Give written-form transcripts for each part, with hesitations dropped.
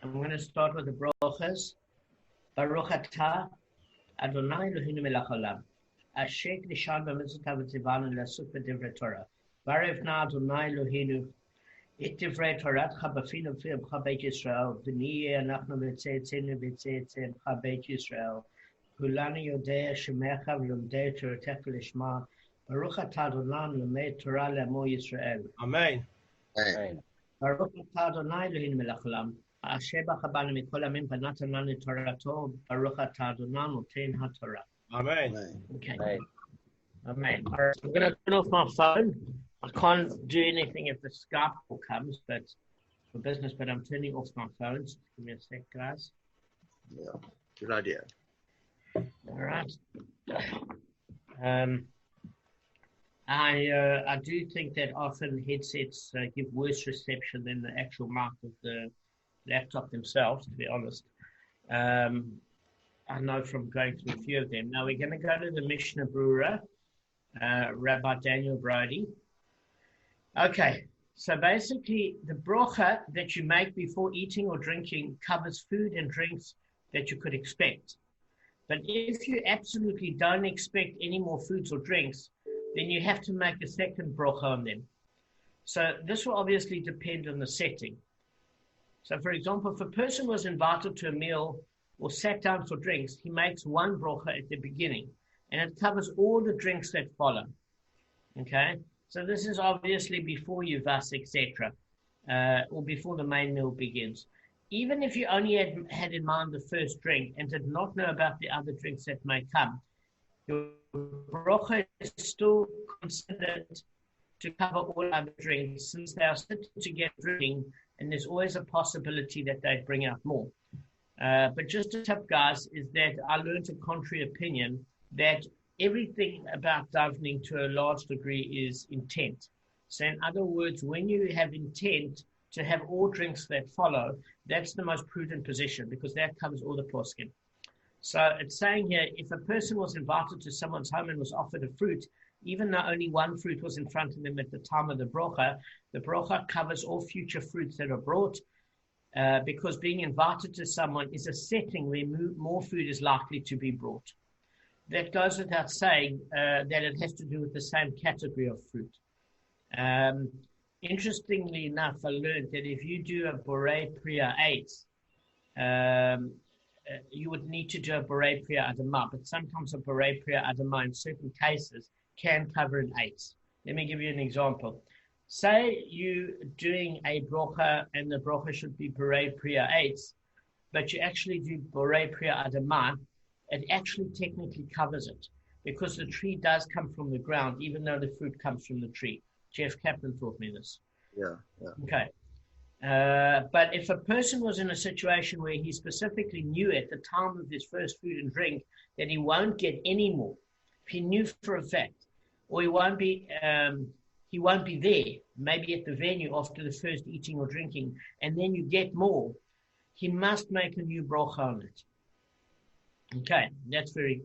I'm going to start with the brachas. Baruch atah Adonai Eloheinu melech haolam. Asher nishan b'mitzvotav v'tzivanu l'asuk b'divrei Torah. Barev na Adonai Eloheinu et divrei Toratcha b'finu b'fimcha beit Yisrael. V'niyeh anachnu b'tzeitzenu b'tzeitzemcha beit Yisrael. Kulanu yodei shemecha v'lomdei Toratecha lishma. Baruch atah Adonai l'mei Torah le'amo Yisrael. Amen. Amen. Baruch atah Adonai Eloheinu melech haolam. Asher b'chabanu mikol hamim v'natan lanu Torato. Baruch atah Adonai noten haTorah. Amen. Okay. Amen. Amen. All right, I'm going to turn off my phone. I can't do anything if the Skype call comes, but for business. But I'm turning off my phone. Just give me a sec, guys. Yeah. Good idea. All right. I do think that often headsets give worse reception than the actual mic of the laptop themselves, to be honest. I know from going through a few of them. Now we're going to go to the Mishnah Brura, Rabbi Daniel Brody. Okay, so basically the brocha that you make before eating or drinking covers food and drinks that you could expect. But if you absolutely don't expect any more foods or drinks, then you have to make a second brocha on them. So this will obviously depend on the setting. So for example, if a person was invited to a meal or sat down for drinks, he makes one brocha at the beginning, and it covers all the drinks that follow. Okay? So this is obviously before you vas, etc., or before the main meal begins. Even if you only had in mind the first drink and did not know about the other drinks that may come, your brocha is still considered to cover all other drinks, since they are sitting together drinking, and there's always a possibility that they bring out more. But just a tip, guys, is that I learned a contrary opinion that everything about davening to a large degree is intent. So in other words, when you have intent to have all drinks that follow, that's the most prudent position, because that covers all the poskim. So it's saying here, if a person was invited to someone's home and was offered a fruit, even though only one fruit was in front of them at the time of the brocha covers all future fruits that are brought, because being invited to someone is a setting where more food is likely to be brought. That goes without saying that it has to do with the same category of fruit. Interestingly enough, I learned that if you do a Borei Priya 8, you would need to do a Borei Priya Adama, but sometimes a Borei Priya Adama in certain cases can cover an 8. Let me give you an example. Say you doing a brocha and the brocha should be Borei Priya 8, but you actually do Borei Priya Adama, it actually technically covers it, because the tree does come from the ground, even though the fruit comes from the tree. Jeff Kaplan taught me this. Yeah. Okay. But if a person was in a situation where he specifically knew at the time of his first food and drink that he won't get any more, if he knew for a fact, or he won't be there, maybe at the venue after the first eating or drinking, and then you get more, he must make a new brocha on it. Okay, that's very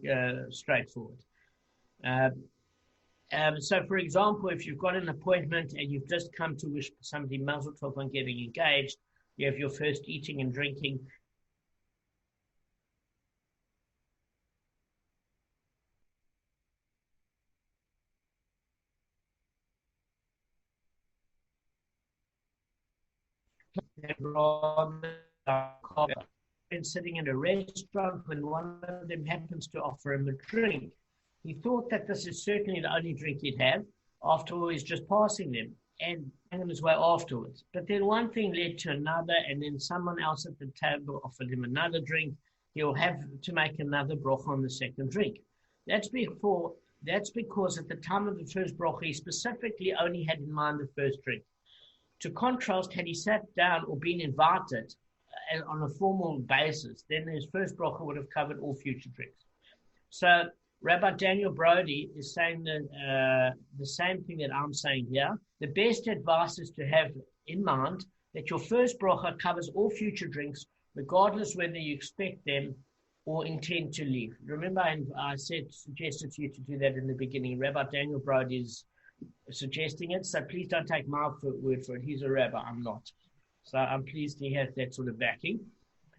straightforward. So, for example, if you've got an appointment and you've just come to wish somebody mazel tov on getting engaged, you have your first eating and drinking. And sitting in a restaurant when one of them happens to offer him a drink. He thought that this is certainly the only drink he'd have. After all, he's just passing them and on his way afterwards. But then one thing led to another, and then someone else at the table offered him another drink. He'll have to make another brocha on the second drink. That's because at the time of the first brocha, he specifically only had in mind the first drink. To contrast, had he sat down or been invited on a formal basis, then his first bracha would have covered all future drinks. So Rabbi Daniel Brody is saying that, the same thing that I'm saying here. The best advice is to have in mind that your first bracha covers all future drinks, regardless whether you expect them or intend to leave. Remember, I suggested to you to do that in the beginning. Rabbi Daniel Brody is suggesting it, so please don't take my word for it. He's a rabbi, I'm not. So I'm pleased he has that sort of backing.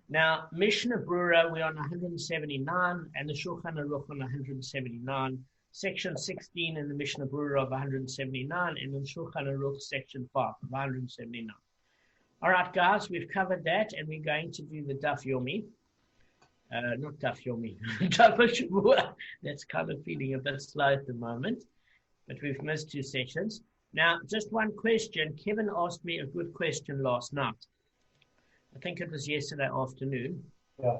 Now, Mishnah Brura, we're on 179, and the Shulchan Aruch on 179. Section 16 in the Mishnah Brura of 179, and in Shulchan Aruch, section 5 of 179. All right, guys, we've covered that, and we're going to do the Daf Yomi. Not Daf Yomi, Daf Shavua. That's kind of feeling a bit slow at the moment, but we've missed 2 sessions. Now, just one question. Kevin asked me a good question last night. I think it was yesterday afternoon. Yeah.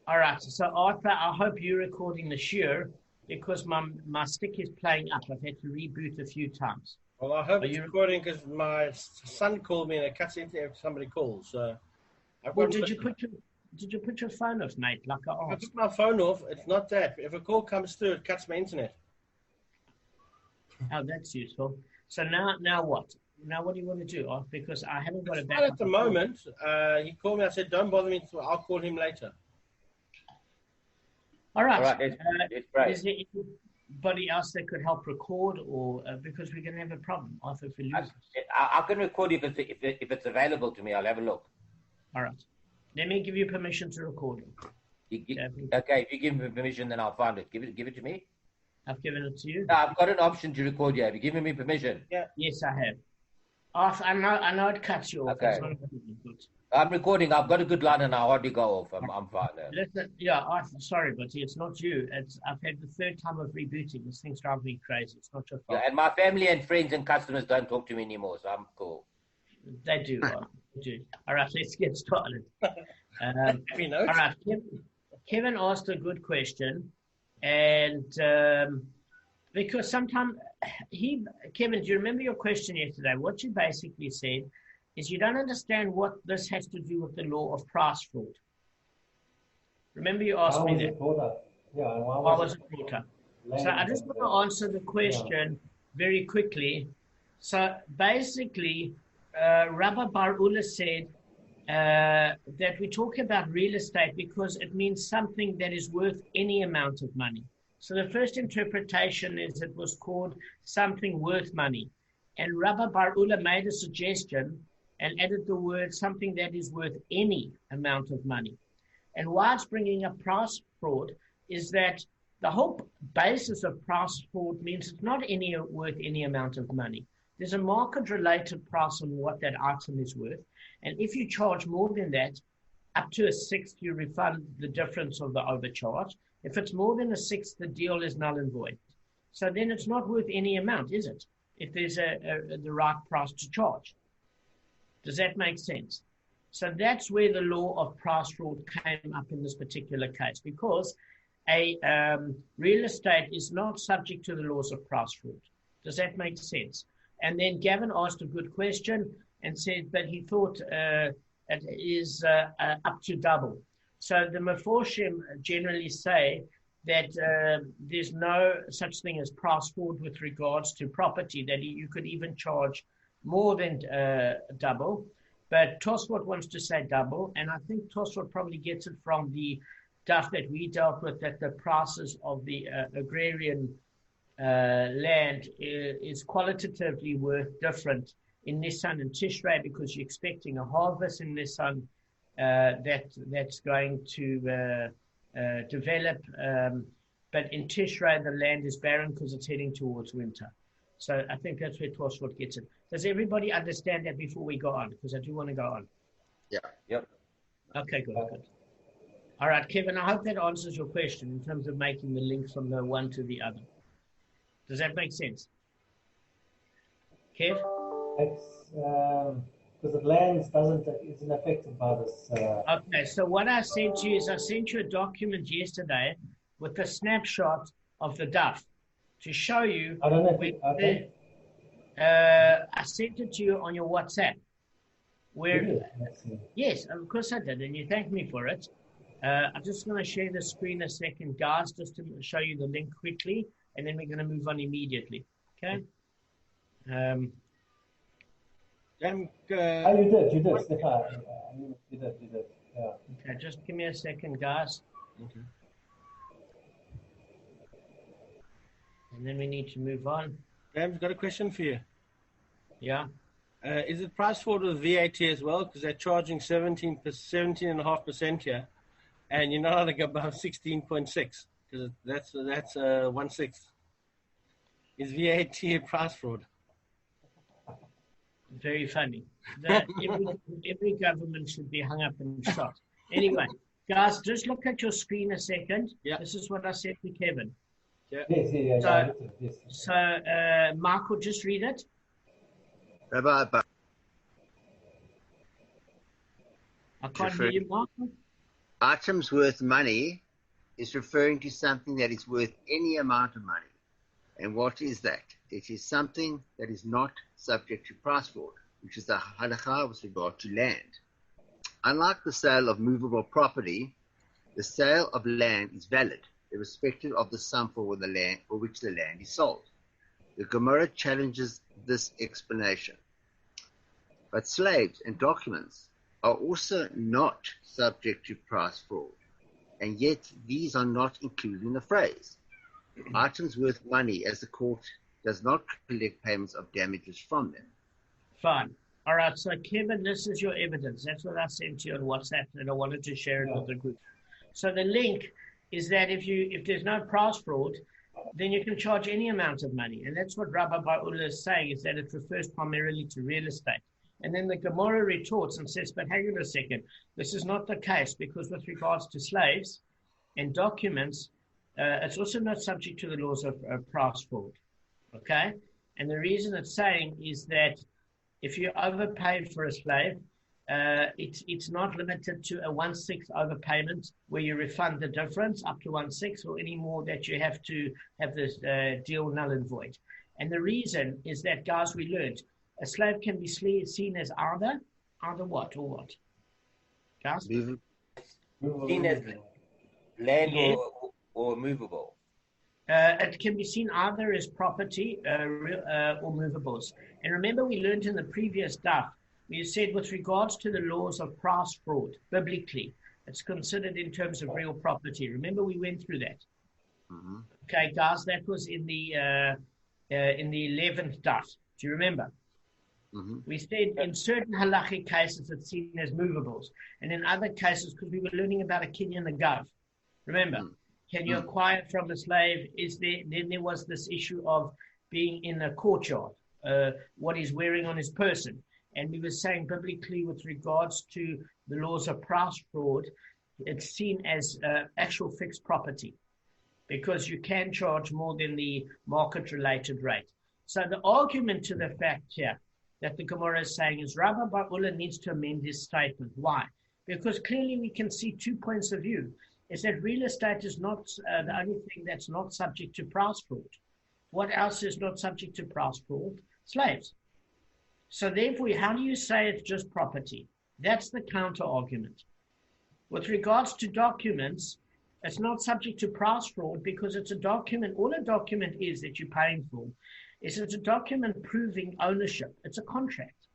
All right. So, Arthur, I hope you're recording the shiur because my stick is playing up. I've had to reboot a few times. Well, I hope you're recording because my son called me and it cuts into if somebody calls. So, did you put your phone off, mate? Like I took my phone off. It's not that. If a call comes through, it cuts my internet. Oh, that's useful. So now what? Now what do you want to do? Because I haven't got it back. At the moment, he called me. I said, "Don't bother me. I'll call him later." All right. It's great. Is there anybody else that could help record, or because we're going to have a problem if we lose? I can record if it's available to me. I'll have a look. All right. Let me give you permission to record it. Okay, if you give me permission, then I'll find it. Give it to me. I've given it to you. No, I've got an option to record here. Have you given me permission? Yeah. Yes, I have. I know it cuts you off. Okay. I'm recording. I've got a good line and I hardly go off. I'm fine there. Listen, sorry, but it's not you. I've had the 3rd time of rebooting. This thing's driving me crazy. It's not your fault. Yeah, and my family and friends and customers don't talk to me anymore, so I'm cool. They do. They do. All right, let's get started. All right, Kevin asked a good question. And because sometimes Kevin, do you remember your question yesterday? What you basically said is you don't understand what this has to do with the law of price fraud. Remember you asked me that. Why was it brought up? So I just want to answer the question very quickly. So basically, Rabbi Bar Ula said that we talk about real estate because it means something that is worth any amount of money. So the first interpretation is it was called something worth money. And Rabbi Bar Ula made a suggestion and added the word something that is worth any amount of money. And why it's bringing up price fraud is that the whole basis of price fraud means it's not worth any amount of money. There's a market-related price on what that item is worth. And if you charge more than that, up to 1/6, you refund the difference of the overcharge. If it's more than 1/6, the deal is null and void. So then it's not worth any amount, is it? If there's the right price to charge. Does that make sense? So that's where the law of price fraud came up in this particular case, because a real estate is not subject to the laws of price fraud. Does that make sense? And then Gavin asked a good question and said that he thought it is up to double. So the Meforshim generally say that there's no such thing as price fraud with regards to property, that you could even charge more than double. But Tosfot wants to say double, and I think Tosfot probably gets it from the stuff that we dealt with, that the prices of the agrarian land is qualitatively worth different in Nisan and Tishrei, because you're expecting a harvest in Nisan that's going to develop, but in Tishrei the land is barren because it's heading towards winter. So I think that's where Tosfot gets it. Does everybody understand that before we go on? Because I do want to go on. Yeah. Yep. Okay, good. All right, Kevin, I hope that answers your question in terms of making the links from the one to the other. Does that make sense? Kev? Because the land isn't affected by this. Okay, so what I sent you is I sent you a document yesterday with a snapshot of the duff to show you. I don't know. I sent it to you on your WhatsApp. Yes, of course I did, and you thanked me for it. I'm just going to share the screen a second, guys, just to show you the link quickly, and then we're going to move on immediately. Okay? You did, Stefan. You did, yeah. Okay, just give me a second, guys. Okay. And then we need to move on. Graham's got a question for you. Yeah? Is it price forward with VAT as well? Because they're charging 17.5% here, and you're not allowed to go above 16.6 because that's 1/6. Is VAT a price fraud? Very funny. Every government should be hung up and shot. Anyway, guys, just look at your screen a second. Yeah. This is what I said to Kevin. Yes. So, Michael, just read it. Rabbi, I can't hear you, Michael. items worth money is referring to something that is worth any amount of money. And what is that? It is something that is not subject to price fraud, which is the halakha with regard to land. Unlike the sale of movable property, the sale of land is valid, irrespective of the sum for the land for which the land is sold. The Gemara challenges this explanation. But slaves and documents are also not subject to price fraud, and yet these are not included in the phrase. Items worth money, as the court does not collect payments of damages from them. Fine. All right. So, Kevin, this is your evidence. That's what I sent you on WhatsApp, and I wanted to share it with the group. So the link is that if there's no price fraud, then you can charge any amount of money. And that's what Rabbi Ba'ula is saying, is that it refers primarily to real estate. And then the Gemara retorts and says, but hang on a second, this is not the case, because with regards to slaves and documents, it's also not subject to the laws of price fraud. Okay? And the reason it's saying is that if you overpaid for a slave, it's not limited to a 1/6 overpayment where you refund the difference up to 1/6 or any more that you have to have this deal null and void. And the reason is that, guys, we learned a slave can be seen as either what or what? Guys? Seen as land or movable. It can be seen either as property or movables. And remember, we learned in the previous daf, we said with regards to the laws of price fraud, biblically, it's considered in terms of real property. Remember, we went through that. Mm-hmm. Okay, guys, that was in the 11th daf. Do you remember? Mm-hmm. We said in certain halachic cases it's seen as movables, and in other cases, because we were learning about a kinyan and gav. Remember, can you acquire from a slave? Then there was this issue of being in a courtyard, what he's wearing on his person. And we were saying biblically with regards to the laws of price fraud, it's seen as actual fixed property because you can charge more than the market-related rate. So the argument to the fact here that the Gemara is saying is Rabbi Ba'ula needs to amend his statement. Why? Because clearly we can see 2 points of view. Is that real estate is not the only thing that's not subject to price fraud. What else is not subject to price fraud? Slaves. So therefore, how do you say it's just property? That's the counter argument. With regards to documents, it's not subject to price fraud because it's a document. All a document is that you're paying for is it's a document proving ownership. It's a contract.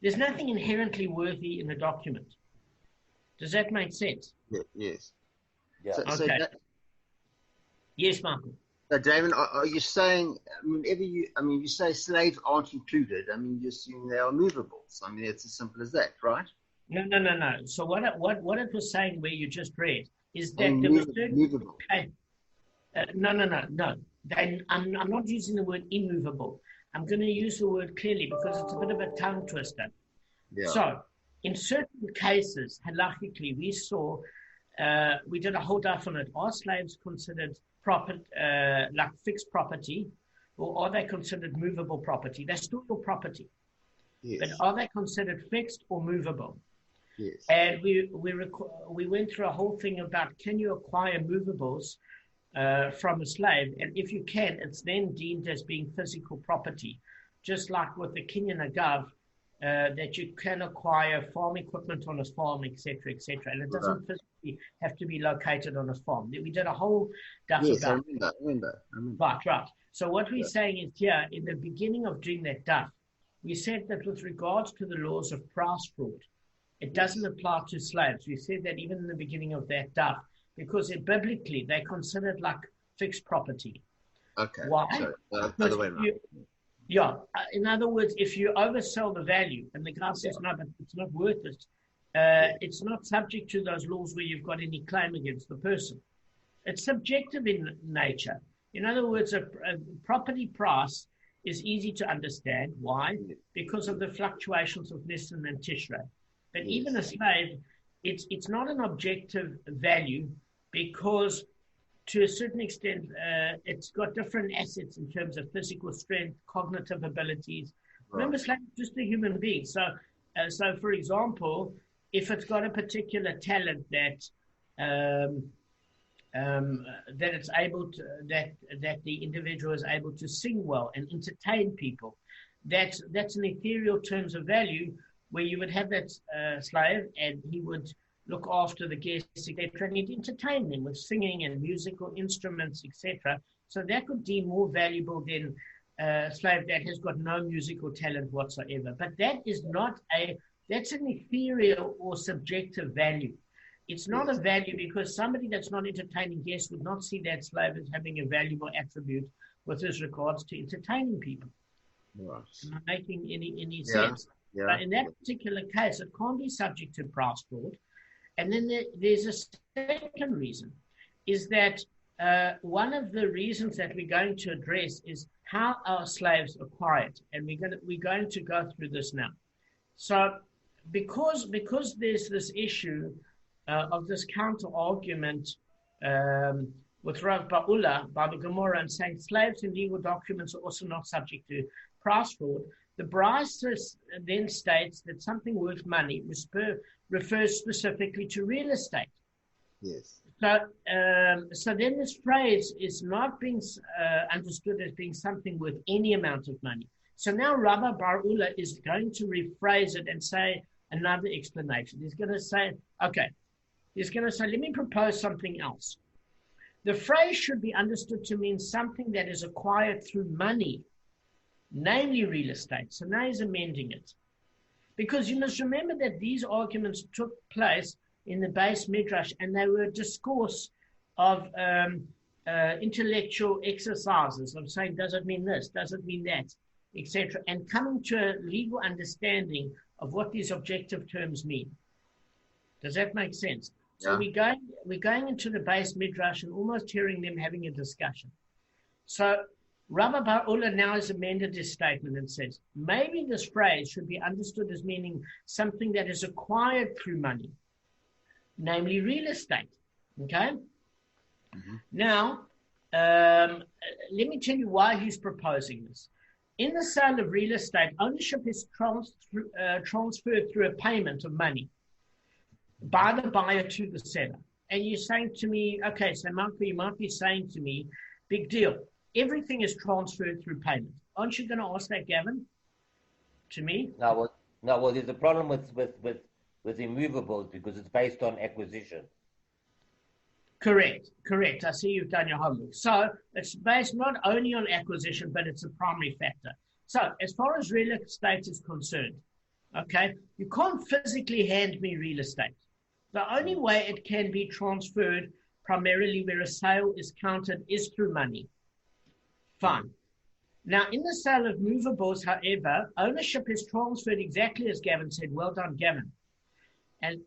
There's nothing inherently worthy in a document. Does that make sense? Yes. Yeah. Okay. Yes, Michael. So Damon, are you saying, whenever you say slaves aren't included, you assume they are movables. It's as simple as that, right? No. So what it was saying where you just read is that there was certain... Movable. Okay. No. I'm not using the word immovable. I'm going to use the word clearly because it's a bit of a tongue twister. Yeah. So in certain cases, halachically, we saw, we did a whole daf on it. Are slaves considered like fixed property, or are they considered movable property? They're still your property. Yes. But are they considered fixed or movable? Yes. And we went through a whole thing about can you acquire movables from a slave, and if you can, it's then deemed as being physical property, just like with the kinyan agav, that you can acquire farm equipment on a farm, etc., and it doesn't physically have to be located on a farm. We did a whole stuff about I remember. Right. So what we're saying is here, in the beginning of doing that daf, we said that with regards to the laws of price fraud, it doesn't apply to slaves. We said that even in the beginning of that daf, because biblically they're considered like fixed property. Okay. Why? Sorry. Other way around. Yeah. In other words, if you oversell the value and the guy says, no, but it's not worth it, it's not subject to those laws where you've got any claim against the person. It's subjective in nature. In other words, a property price is easy to understand. Why? Because of the fluctuations of Nisan and Tishrei. But even a slave, it's not an objective value because to a certain extent, it's got different assets in terms of physical strength, cognitive abilities. Right. Remember, slave is just a human being. So, for example, if it's got a particular talent that it's able to, that the individual is able to sing well and entertain people, that's an ethereal terms of value where you would have that slave and he would look after the guests, etc., and he'd entertain them with singing and musical instruments, etc. So that would be more valuable than a slave that has got no musical talent whatsoever. But that is not that's an ethereal or subjective value. It's not a value because somebody that's not entertaining guests would not see that slave as having a valuable attribute with regards to entertaining people. Right. Am I making any sense? Yeah. But in that particular case, it can't be subject to price fraud. And then there's a second reason, is that one of the reasons that we're going to address is how our slaves acquired, and we're going to go through this now. So, because there's this issue of this counter argument with Rav Ba'ula, Bava Kamma, and saying slaves in legal documents are also not subject to price fraud. The Bryce then states that something worth money refers specifically to real estate. Yes. So then this phrase is not being understood as being something worth any amount of money. So now Rabbi Bar-Ula is going to rephrase it and say another explanation. He's going to say, let me propose something else. The phrase should be understood to mean something that is acquired through money, namely real estate. So now he's amending it. Because you must remember that these arguments took place in the base midrash and they were a discourse of intellectual exercises of saying, does it mean this? Does it mean that? Etc. And coming to a legal understanding of what these objective terms mean. Does that make sense? So we're going into the base midrash and almost hearing them having a discussion. So Rabbi Bar-Ula now has amended his statement and says, maybe this phrase should be understood as meaning something that is acquired through money, namely real estate. Okay? Mm-hmm. Now, let me tell you why he's proposing this. In the sale of real estate, ownership is transferred through a payment of money by the buyer to the seller. And you're saying to me, okay, so Marco, you might be saying to me, big deal. Everything is transferred through payment. Aren't you going to ask that, Gavin? To me? No, there's a problem with immovables because it's based on acquisition. Correct. I see you've done your homework. So it's based not only on acquisition, but it's a primary factor. So as far as real estate is concerned, okay, you can't physically hand me real estate. The only way it can be transferred primarily where a sale is counted is through money. Fine. Now, in the sale of movables, however, ownership is transferred exactly as Gavin said. Well done, Gavin. And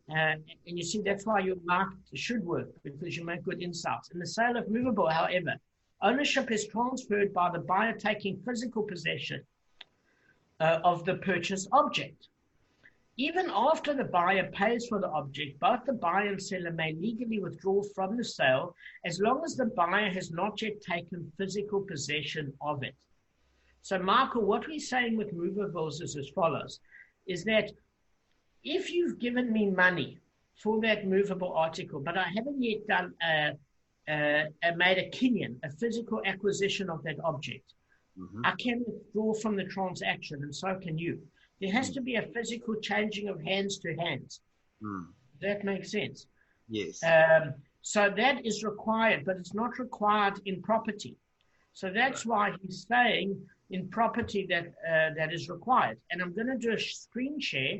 you see, that's why your mark should work, because you make good insights. In the sale of movable, however, ownership is transferred by the buyer taking physical possession of the purchase object. Even after the buyer pays for the object, both the buyer and seller may legally withdraw from the sale as long as the buyer has not yet taken physical possession of it. So, Michael, what we're saying with movables is as follows, is that if you've given me money for that movable article, but I haven't yet done made a kinyan, a physical acquisition of that object, I can withdraw from the transaction, and so can you. There has to be a physical changing of hands to hands. Does that make sense? Yes. So that is required, but it's not required in property. So that's why he's saying in property that that is required. And I'm going to do a screen share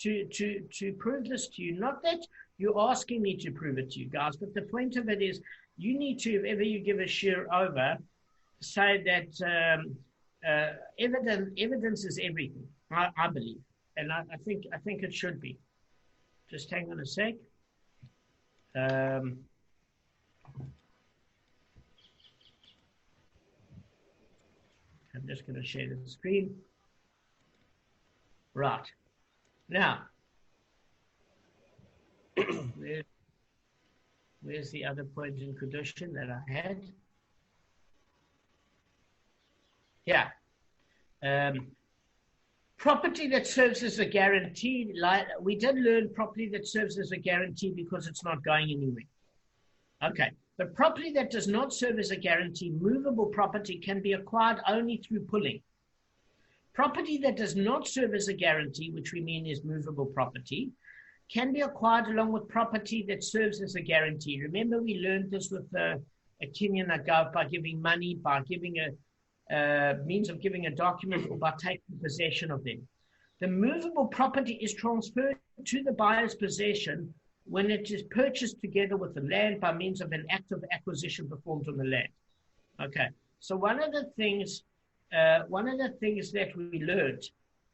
to prove this to you. Not that you're asking me to prove it to you guys, but the point of it is you need to, if ever you give a share over, say that evidence is everything. I believe, and I think it should be. Just hang on a sec. I'm just going to share the screen. Right. Now, where's the other point in Kedushin that I had? Yeah. Property that serves as a guarantee, like we did learn property that serves as a guarantee because it's not going anywhere. Okay. But property that does not serve as a guarantee, movable property, can be acquired only through pulling. Property that does not serve as a guarantee, which we mean is movable property, can be acquired along with property that serves as a guarantee. Remember, we learned this with a Kenyan Agav by giving money, by giving a means of giving a document, or by taking possession of them. The movable property is transferred to the buyer's possession when it is purchased together with the land by means of an act of acquisition performed on the land. Okay, so one of the things that we learned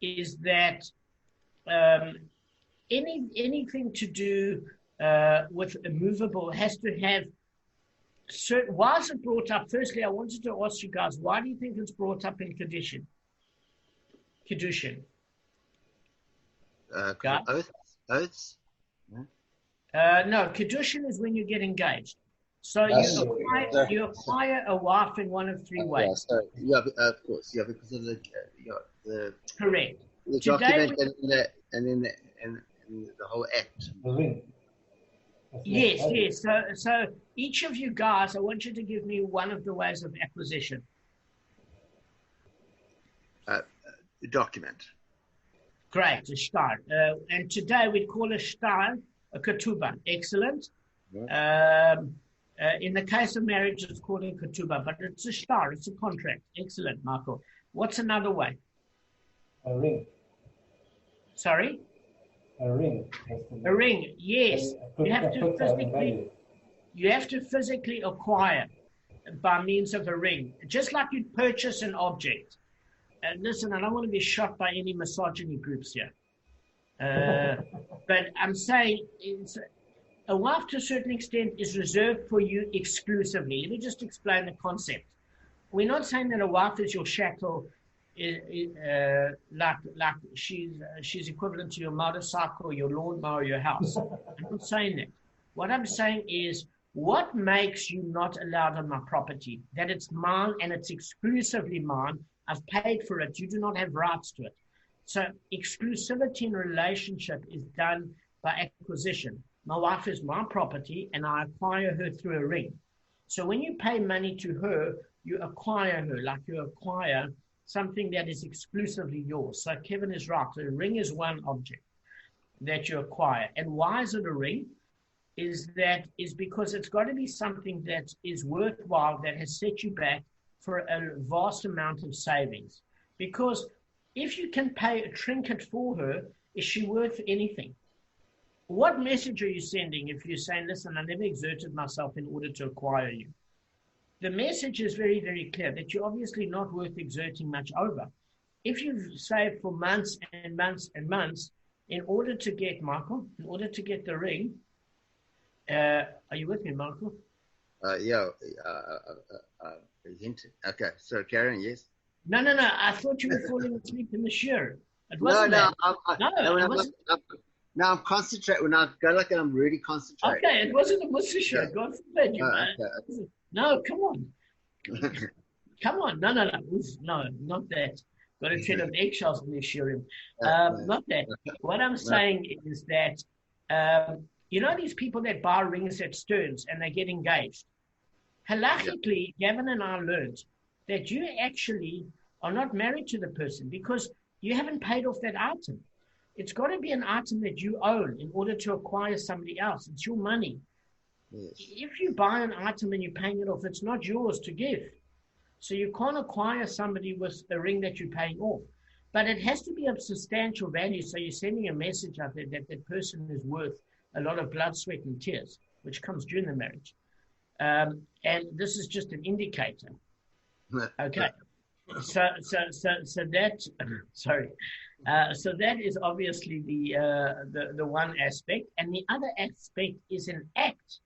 is that anything to do with a movable has to have certain. Why is it brought up? Firstly, I wanted to ask you guys, why do you think it's brought up in Kedushin? Oaths? No, Kedushin is when you get engaged. So you acquire a wife in one of three ways. Yeah, of course. Yeah, because of the correct. The document and then the whole act. The ring. Yes. So each of you guys, I want you to give me one of the ways of acquisition. The document. Great, a shtar. And today we call a shtar a ketubah. Excellent. Yeah. In the case of marriage, it's called a ketubah, but it's a shtar. It's a contract. Excellent, Marco. What's another way? A ring. Sorry? A ring. A ring, yes. You have to physically acquire by means of a ring, just like you'd purchase an object. And listen, I don't want to be shot by any misogyny groups here. But I'm saying a wife to a certain extent is reserved for you exclusively. Let me just explain the concept. We're not saying that a wife is your shackle, like she's equivalent to your motorcycle, your lawnmower, your house. I'm not saying that. What I'm saying is, what makes you not allowed on my property? That it's mine and it's exclusively mine. I've paid for it. You do not have rights to it. So exclusivity in a relationship is done by acquisition. My wife is my property and I acquire her through a ring. So when you pay money to her, you acquire her, like you acquire something that is exclusively yours. So Kevin is right. A ring is one object that you acquire. And why is it a ring? Is because it's got to be something that is worthwhile, that has set you back for a vast amount of savings. Because if you can pay a trinket for her, is she worth anything? What message are you sending if you're saying, listen, I never exerted myself in order to acquire you? The message is very, very clear that you're obviously not worth exerting much over. If you've saved for months and months and months in order to get, Michael, in order to get the ring, are you with me, Michael? Yeah. Okay, so Karen, yes? No. I thought you were falling asleep in the shiur. I'm concentrating. When I go like that, I'm really concentrating. Okay, it wasn't a mussar shiur. Yeah. God forbid you. Okay. No, come on. Come on. No, not that. Got to tread on eggshells in this shiurim. Not that. What I'm saying is that, these people that buy rings at Stearns and they get engaged. Halachically, Gavin and I learned that you actually are not married to the person because you haven't paid off that item. It's got to be an item that you own in order to acquire somebody else. It's your money. Yes. If you buy an item and you're paying it off, it's not yours to give. So you can't acquire somebody with a ring that you're paying off. But it has to be of substantial value. So you're sending a message out there that that person is worth a lot of blood, sweat, and tears, which comes during the marriage. And this is just an indicator. Okay. So that sorry. So that is obviously the one aspect, and the other aspect is an act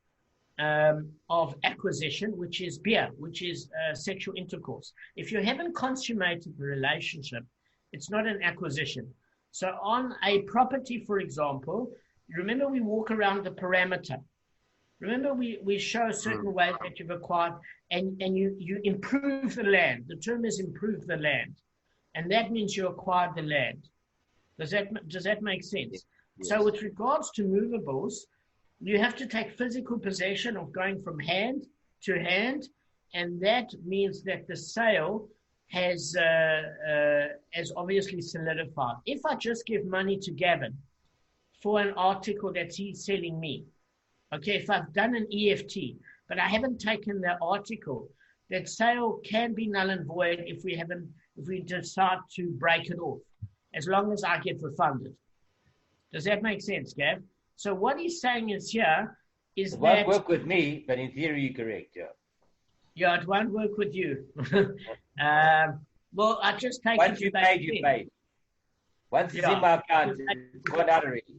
of acquisition, which is beer, which is sexual intercourse. If you haven't consummated the relationship, it's not an acquisition. So on a property, for example, remember we walk around the parameter. Remember we show certain ways that you've acquired, and you improve the land. The term is improve the land. And that means you acquired the land. Does that make sense? Yes. So with regards to movables, you have to take physical possession of going from hand to hand, and that means that the sale has obviously solidified. If I just give money to Gavin for an article that he's selling me, okay, if I've done an EFT, but I haven't taken the article, that sale can be null and void if we decide to break it off, as long as I get refunded. Does that make sense, Gav? So what he's saying is here is It that... won't work with me, but in theory you're correct, yeah. Yeah, it won't work with you. Well, I just take Once it you to paid, you paid. Once it's in my account, it's gone out already.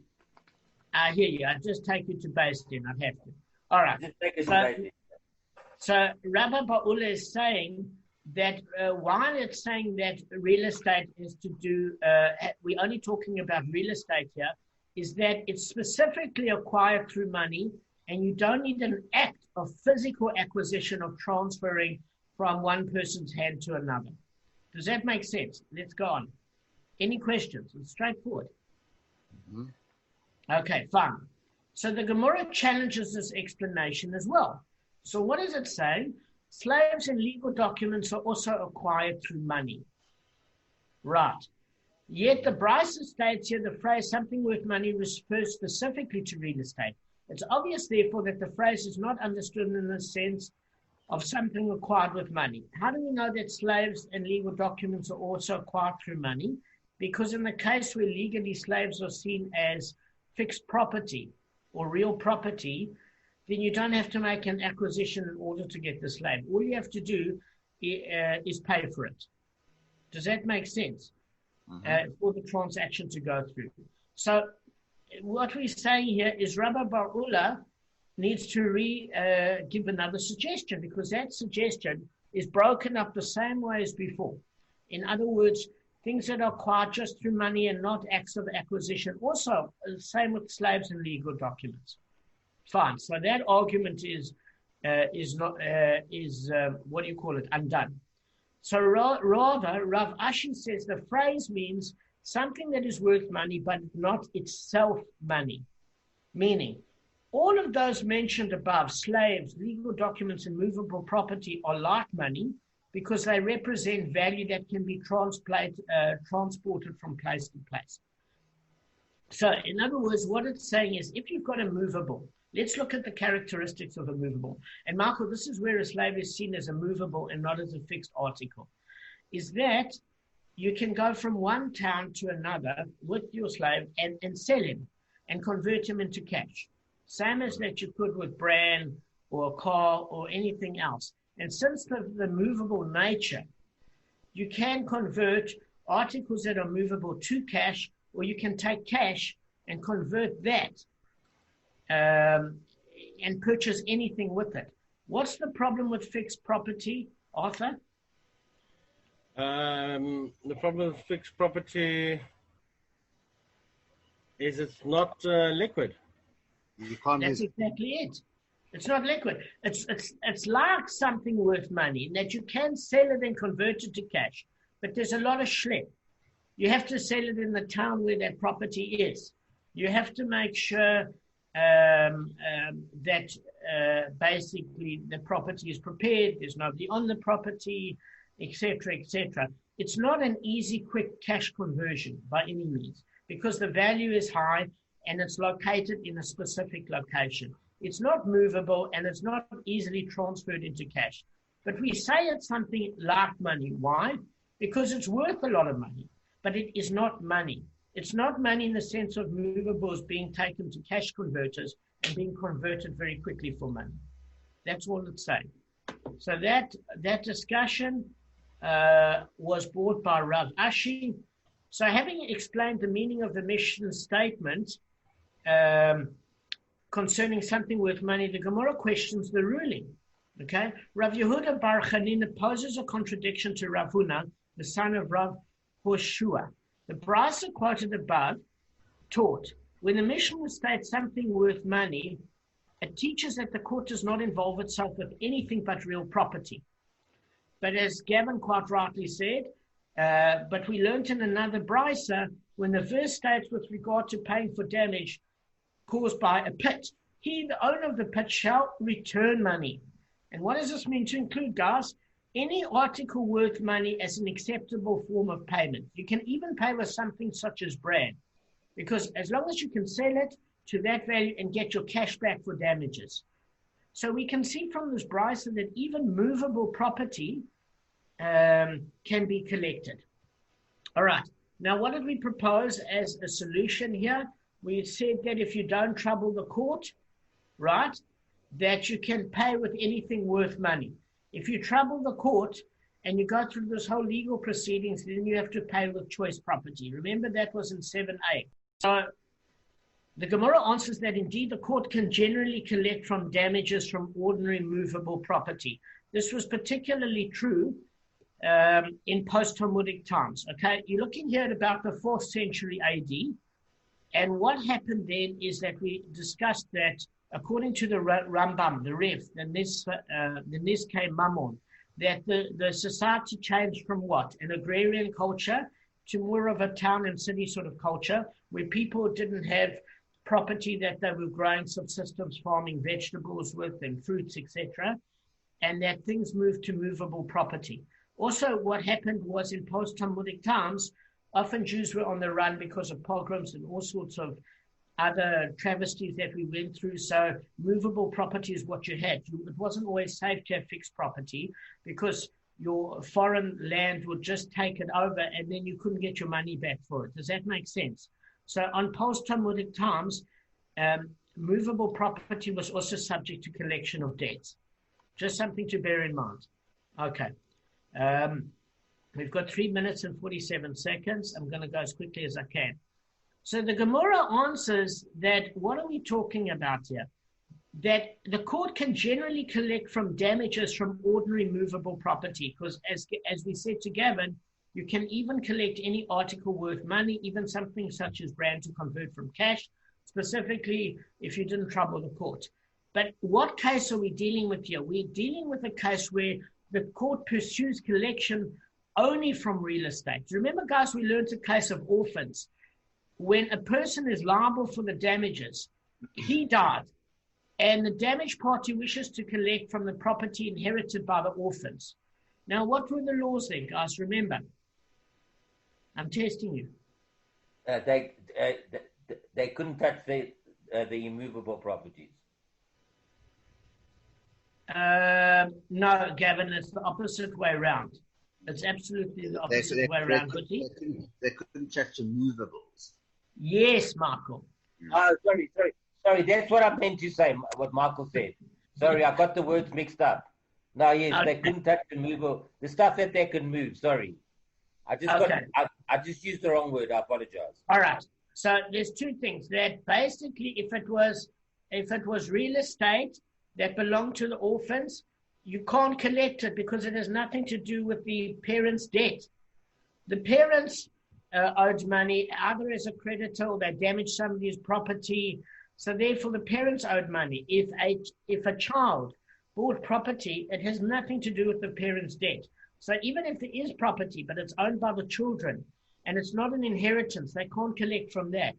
I hear you. I just take you to base then. I'd have to. All right. Just take it to basic. So Rabbi Ba'ula is saying that while it's saying that real estate is to do, we're only talking about real estate here, is that it's specifically acquired through money, and you don't need an act of physical acquisition of transferring from one person's hand to another. Does that make sense? Let's go on. Any questions? It's straightforward. Mhm. Okay, fine. So the Gemara challenges this explanation as well. So what does it say? Slaves and legal documents are also acquired through money. Right. Yet the Brisa states here the phrase something worth money refers specifically to real estate. It's obvious, therefore, that the phrase is not understood in the sense of something acquired with money. How do we know that slaves and legal documents are also acquired through money? Because in the case where legally slaves are seen as fixed property or real property, then you don't have to make an acquisition in order to get the slave. All you have to do is pay for it. Does that make sense? For the transaction to go through. So what we're saying here is Rabbi Ba'ula needs to give another suggestion, because that suggestion is broken up the same way as before. In other words, things that are acquired just through money and not acts of acquisition. Also, same with slaves and legal documents. Fine. So that argument is what do you call it? Undone. So rather, Rav Ashi says the phrase means something that is worth money, but not itself money. Meaning, all of those mentioned above, slaves, legal documents, and movable property, are like money because they represent value that can be transported from place to place. So, in other words, what it's saying is, if you've got a movable, let's look at the characteristics of a movable. And Michael, this is where a slave is seen as a movable and not as a fixed article, is that you can go from one town to another with your slave and sell him and convert him into cash. Same as that you could with brand or a car or anything else. And since the movable nature, you can convert articles that are movable to cash, or you can take cash and convert that and purchase anything with it. What's the problem with fixed property, Arthur? The problem with fixed property is it's not liquid. You can't That's exactly it. It's not liquid. It's like something worth money, in that you can sell it and convert it to cash, but there's a lot of schlep. You have to sell it in the town where that property is. You have to make sure that basically the property is prepared, there's nobody on the property, etc., etc. It's not an easy, quick cash conversion by any means, because the value is high and it's located in a specific location. It's not movable and it's not easily transferred into cash. But we say it's something like money. Why? Because it's worth a lot of money, but it is not money. It's not money in the sense of movables being taken to cash converters and being converted very quickly for money. That's all it's saying. So that discussion was bought by Rav Ashi. So having explained the meaning of the Mishnah statement concerning something worth money, the Gemara questions the ruling. Okay, Rav Yehuda Bar Chanina poses a contradiction to Rav Huna, the son of Rav Hoshua. The Brisa quoted above taught, when the Mishnah states something worth money, it teaches that the court does not involve itself with anything but real property. But as Gavin quite rightly said, but we learned in another Brisa, when the verse states with regard to paying for damage caused by a pit, he, the owner of the pit, shall return money. And what does this mean to include, guys? Any article worth money as an acceptable form of payment. You can even pay with something such as bread, because as long as you can sell it to that value and get your cash back for damages. So we can see from this Brisa that even movable property can be collected. All right. Now, what did we propose as a solution here? We said that if you don't trouble the court, right, that you can pay with anything worth money. If you trouble the court and you go through this whole legal proceedings, then you have to pay with choice property. Remember, that was in 7a. So the Gemara answers that indeed the court can generally collect from damages from ordinary movable property. This was particularly true in post-Talmudic times. Okay, you're looking here at about the 4th century AD. And what happened then is that we discussed that according to the Rambam, the Rev, the Nizkei Mammon, that the society changed from what? An agrarian culture to more of a town and city sort of culture where people didn't have property that they were growing subsistence farming vegetables with and fruits, etc., and that things moved to movable property. Also, what happened was in post-Talmudic times, often Jews were on the run because of pogroms and all sorts of other travesties that we went through. So movable property is what you had. It wasn't always safe to have fixed property because your foreign land would just take it over and then you couldn't get your money back for it. Does that make sense? So on post-Talmudic times, movable property was also subject to collection of debts. Just something to bear in mind. Okay. We've got 3 minutes and 47 seconds. I'm going to go as quickly as I can. So the Gemara answers that, what are we talking about here? That the court can generally collect from damages from ordinary movable property, because as we said to Gavin, you can even collect any article worth money, even something such as brand to convert from cash, specifically if you didn't trouble the court. But what case are we dealing with here? We're dealing with a case where the court pursues collection only from real estate. Remember, guys, we learned a case of orphans. When a person is liable for the damages, he died, and the damaged party wishes to collect from the property inherited by the orphans. Now, what were the laws then, guys? Remember, I'm testing you. They couldn't touch the immovable properties. No, Gavin, it's the opposite way around. It's absolutely the opposite way around. They couldn't touch the movables. Yes, Michael. Oh, sorry. That's what I meant to say, what Michael said. Sorry, I got the words mixed up. No, yes, okay. They couldn't touch the movable, the stuff that they can move. Sorry. I just used the wrong word. I apologize. All right. So there's two things. That basically, if it was real estate that belonged to the orphans, you can't collect it because it has nothing to do with the parents' debt. The parents owed money either as a creditor or they damaged somebody's property. So therefore, the parents owed money. If a child bought property, it has nothing to do with the parents' debt. So even if there is property, but it's owned by the children and it's not an inheritance, they can't collect from that.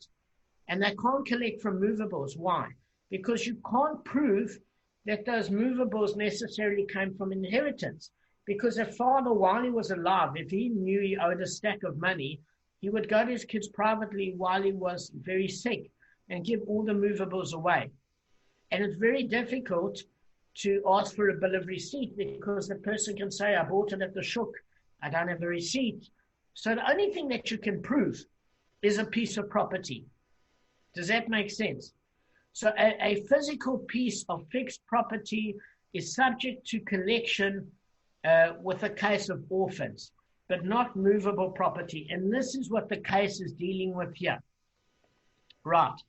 And they can't collect from movables. Why? Because you can't prove that those movables necessarily came from inheritance. Because a father, while he was alive, if he knew he owed a stack of money, he would go to his kids privately while he was very sick and give all the movables away. And it's very difficult to ask for a bill of receipt because the person can say, I bought it at the shuk, I don't have a receipt. So the only thing that you can prove is a piece of property. Does that make sense? So a physical piece of fixed property is subject to collection with a case of orphans, but not movable property. And this is what the case is dealing with here. Right.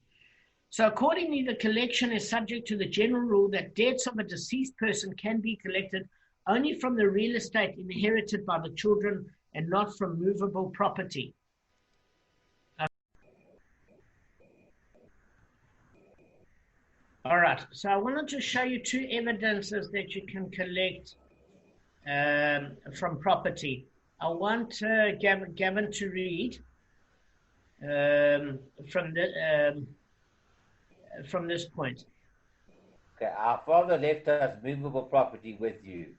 So accordingly, the collection is subject to the general rule that debts of a deceased person can be collected only from the real estate inherited by the children and not from movable property. All right, so I wanted to show you two evidences that you can collect from property. I want Gavin to read from this point. Okay, our father left us movable property with you,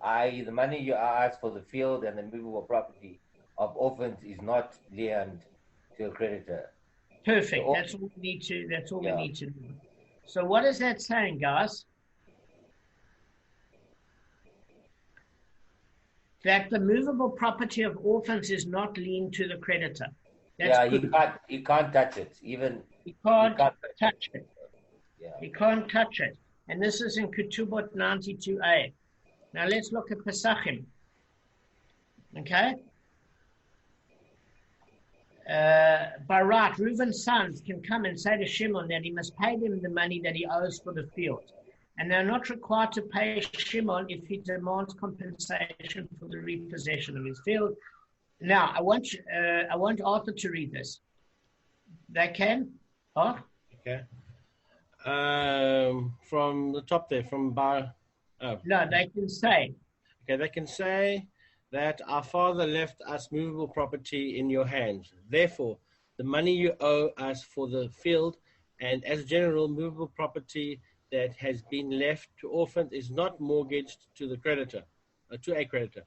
i.e. the money you asked for the field and the movable property of orphans is not lent to a creditor. Perfect. So that's all we need to. That's all we need to do. So what is that saying, guys? That the movable property of orphans is not lien to the creditor. That's you can't touch it. Even you can't touch it. Yeah. You can't touch it. And this is in Ketubot 92a. Now let's look at Pesachim. Okay? By right, Reuben's sons can come and say to Shimon that he must pay them the money that he owes for the field. And they're not required to pay Shimon if he demands compensation for the repossession of his field. Now, I want Arthur to read this. They can? Oh? Okay. From the top there, from Bar. Oh. No, they can say. Okay, they can say that our father left us movable property in your hands. Therefore, the money you owe us for the field and as general movable property that has been left to orphans is not mortgaged to the creditor, to a creditor.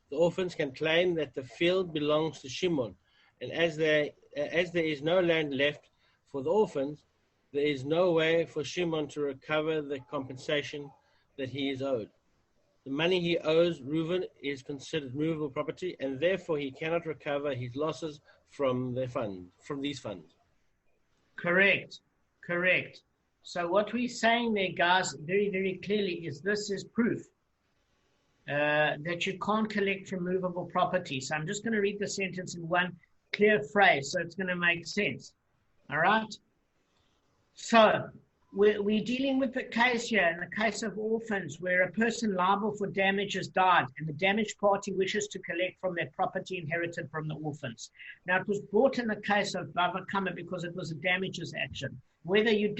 The orphans can claim that the field belongs to Shimon, and as there is no land left for the orphans, there is no way for Shimon to recover the compensation that he is owed. The money he owes Reuben is considered movable property, and therefore he cannot recover his losses from these funds. Correct. So what we're saying there, guys, very, very clearly is this is proof that you can't collect from movable property. So I'm just going to read the sentence in one clear phrase, so it's going to make sense. All right? So we're dealing with the case here, in the case of orphans, where a person liable for damage has died, and the damaged party wishes to collect from their property inherited from the orphans. Now, it was brought in the case of Bava Kamma because it was a damages action. Whether you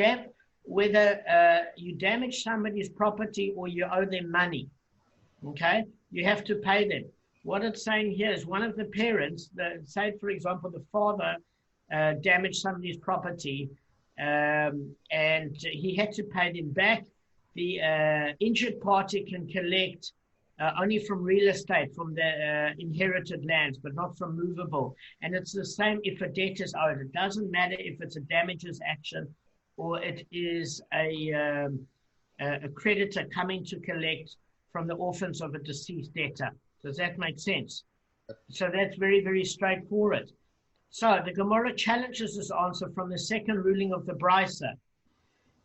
damage somebody's property or you owe them money, okay, you have to pay them. What it's saying here is one of the parents, say for example, the father damaged somebody's property, and he had to pay them back. The injured party can collect only from real estate, from the inherited lands, but not from movable. And it's the same if a debt is owed. It doesn't matter if it's a damages action or it is a creditor coming to collect from the orphans of a deceased debtor. Does that make sense? So that's very, very straightforward. So the Gemara challenges this answer from the second ruling of the Brisa.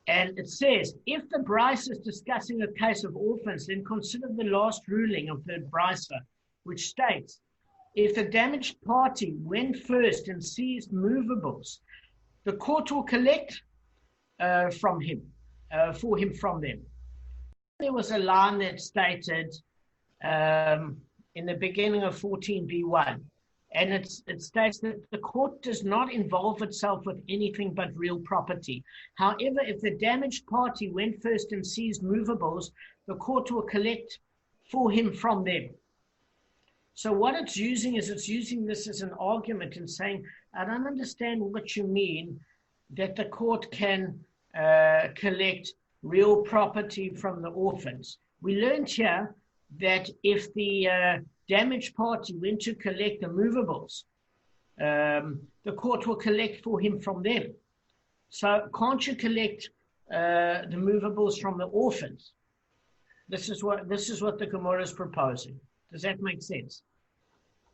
And it says, if the Brisa is discussing a case of orphans, then consider the last ruling of the Brisa, which states, if a damaged party went first and seized movables, the court will collect for him from them. There was a line that stated in the beginning of 14b1, and it states that the court does not involve itself with anything but real property. However, if the damaged party went first and seized movables, the court will collect for him from them. So what it's using this as an argument and saying, I don't understand what you mean that the court can collect real property from the orphans. We learned here that if the damaged party went to collect the movables, the court will collect for him from them. So can't you collect the movables from the orphans? This is what the Gemara is proposing. Does that make sense?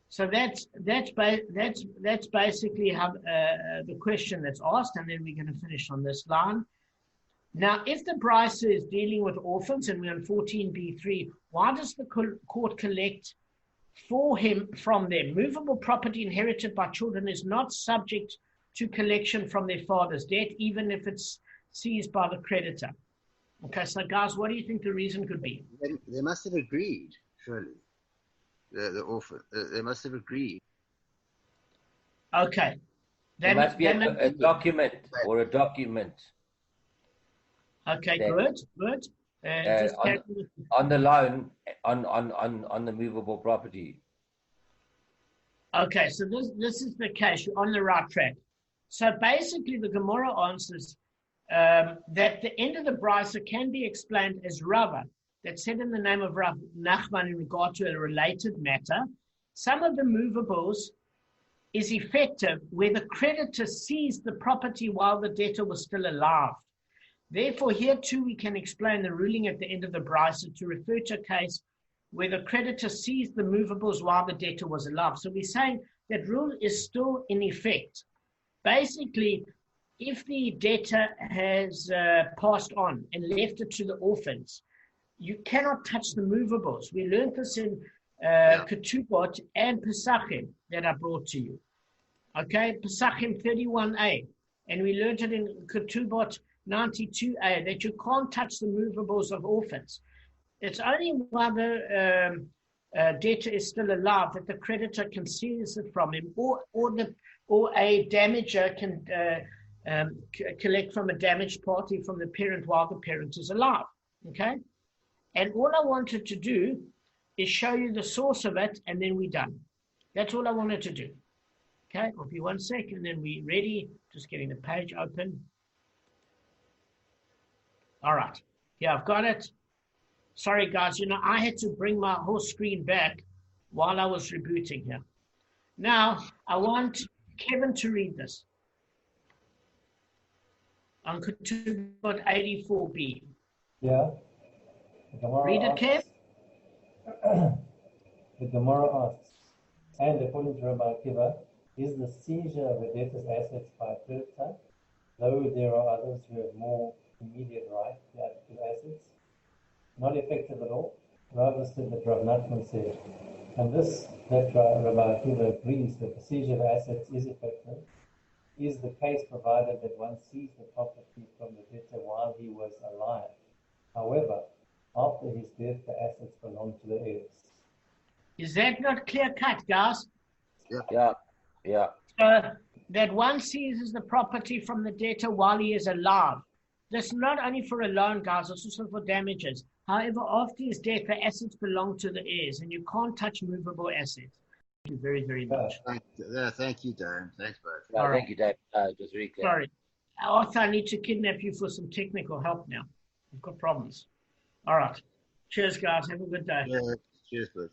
So that's basically how the question that's asked, and then we're going to finish on this line. Now, if the brisa is dealing with orphans, and we're on 14b3, why does the court collect for him from them? Movable property inherited by children is not subject to collection from their father's debt, even if it's seized by the creditor. Okay, so guys, what do you think the reason could be? They must have agreed, surely. The orphan, they must have agreed. Okay. There must be a document or a document. Okay, good. On the loan, on the movable property. Okay, so this is the case. You're on the right track. So basically, the Gemara answers that the end of the brisa can be explained as Rava, that said in the name of Rav Nachman in regard to a related matter. Some of the movables is effective where the creditor seized the property while the debtor was still alive. Therefore, here too we can explain the ruling at the end of the brisa to refer to a case where the creditor seized the movables while the debtor was alive. So we're saying that rule is still in effect. Basically, if the debtor has passed on and left it to the orphans, you cannot touch the movables. We learned this in Ketubot and Pesachim that are brought to you. Okay, Pesachim 31a. And we learned it in Ketubot 92a, that you can't touch the movables of orphans. It's only while the debtor is still alive that the creditor can seize it from him, or a damager can collect from a damaged party from the parent while the parent is alive. Okay? And all I wanted to do is show you the source of it, and then we're done. That's all I wanted to do. Okay? I'll be 1 second, then we're ready. Just getting the page open. All right. Yeah, I've got it. Sorry, guys. I had to bring my whole screen back while I was rebooting here. Now, I want Kevin to read this. On Ketubot 84b. Yeah. Read it, Kev. The Gemara asks, and according to Rabbi Akiva, is the seizure of a debtor's assets by a creditor, though there are others who have more immediate right to assets, not effective at all? Rather stood that Rav Nachman said, and this that Rabbi Akiva agrees that the seizure of assets is effective, is the case provided that one seized the property from the debtor while he was alive. However, after his death, the assets belong to the heirs. Is that not clear cut, guys? Yeah. So that one seizes the property from the debtor while he is alive. That's not only for a loan, guys, it's also for damages. However, after his death, the assets belong to the heirs, and you can't touch movable assets. Thank you very, very much. Thank you, Dan. Thanks, bud. No, thank you, Dave. Just very clear. Sorry. Arthur, I need to kidnap you for some technical help now. I've got problems. All right. Cheers, guys. Have a good day. Yeah, cheers, bud.